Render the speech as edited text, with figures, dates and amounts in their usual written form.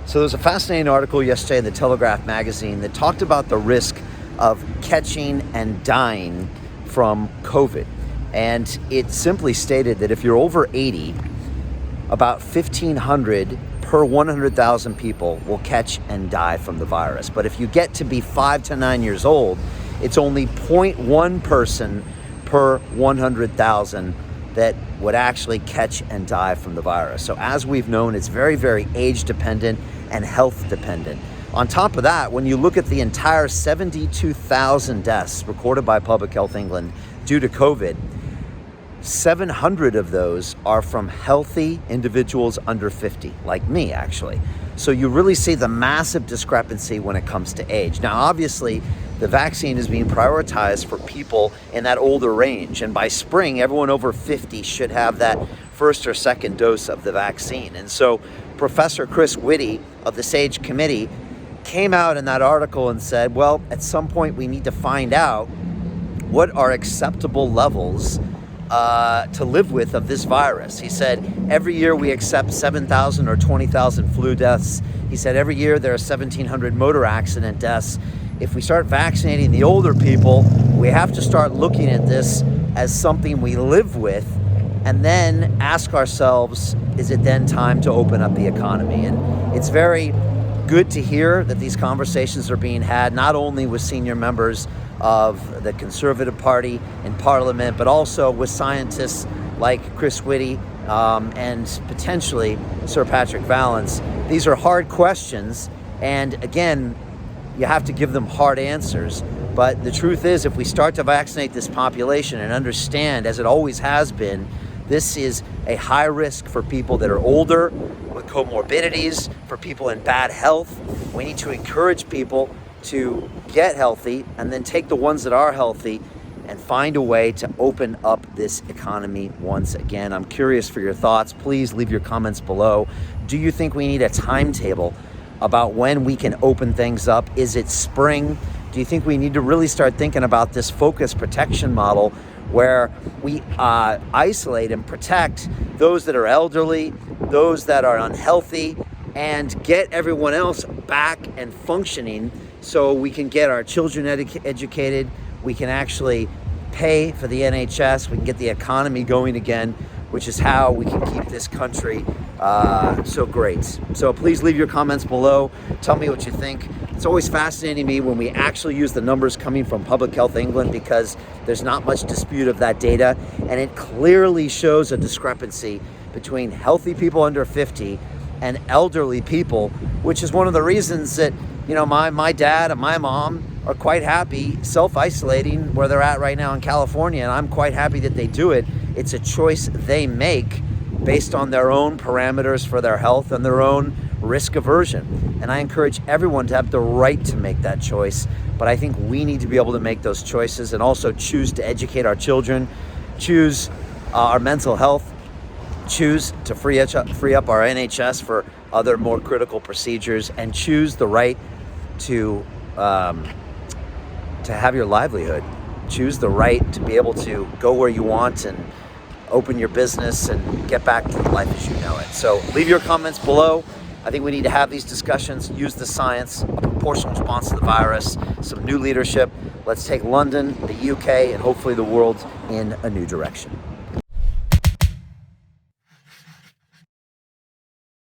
So there's a fascinating article yesterday in the Telegraph magazine that talked about the risk of catching and dying from COVID. And it simply stated that if you're over 80, about 1,500 per 100,000 people will catch and die from the virus. But if you get to be 5 to 9 years old, it's only 0.1 person per 100,000 that would actually catch and die from the virus. So as we've known, it's very, very age dependent and health dependent. On top of that, when you look at the entire 72,000 deaths recorded by Public Health England due to COVID, 700 of those are from healthy individuals under 50, like me actually. So you really see the massive discrepancy when it comes to age. Now, obviously, the vaccine is being prioritized for people in that older range. And by spring, everyone over 50 should have that first or second dose of the vaccine. And so Professor Chris Whitty of the SAGE committee came out in that article and said, well, at some point we need to find out what are acceptable levels to live with of this virus. He said, every year we accept 7,000 or 20,000 flu deaths. He said, every year there are 1,700 motor accident deaths. If we start vaccinating the older people, we have to start looking at this as something we live with and then ask ourselves, is it then time to open up the economy? And it's very good to hear that these conversations are being had, not only with senior members of the Conservative Party in Parliament, but also with scientists like Chris Whitty and potentially Sir Patrick Vallance. These are hard questions, and again, you have to give them hard answers. But the truth is, if we start to vaccinate this population and understand, as it always has been, this is a high risk for people that are older, with comorbidities, for people in bad health. We need to encourage people to get healthy and then take the ones that are healthy and find a way to open up this economy once again. I'm curious for your thoughts. Please leave your comments below. Do you think we need a timetable about when we can open things up? Is it spring? Do you think we need to really start thinking about this focused protection model where we isolate and protect those that are elderly, those that are unhealthy, and get everyone else back and functioning so we can get our children educated, we can actually pay for the NHS, we can get the economy going again, which is how we can keep this country so great. So please leave your comments below. Tell me what you think. It's always fascinating to me when we actually use the numbers coming from Public Health England, because there's not much dispute of that data, and it clearly shows a discrepancy between healthy people under 50 and elderly people, which is one of the reasons that, you know, my dad and my mom are quite happy self-isolating where they're at right now in California, and I'm quite happy that they do it. It's a choice they make based on their own parameters for their health and their own risk aversion. And I encourage everyone to have the right to make that choice, but I think we need to be able to make those choices and also choose to educate our children, choose our mental health, choose to free up our NHS for other more critical procedures, and choose the right to have your livelihood. Choose the right to be able to go where you want and open your business and get back to life as you know it. So leave your comments below. I think we need to have these discussions, use the science, a proportional response to the virus, some new leadership. Let's take London, the UK, and hopefully the world in a new direction.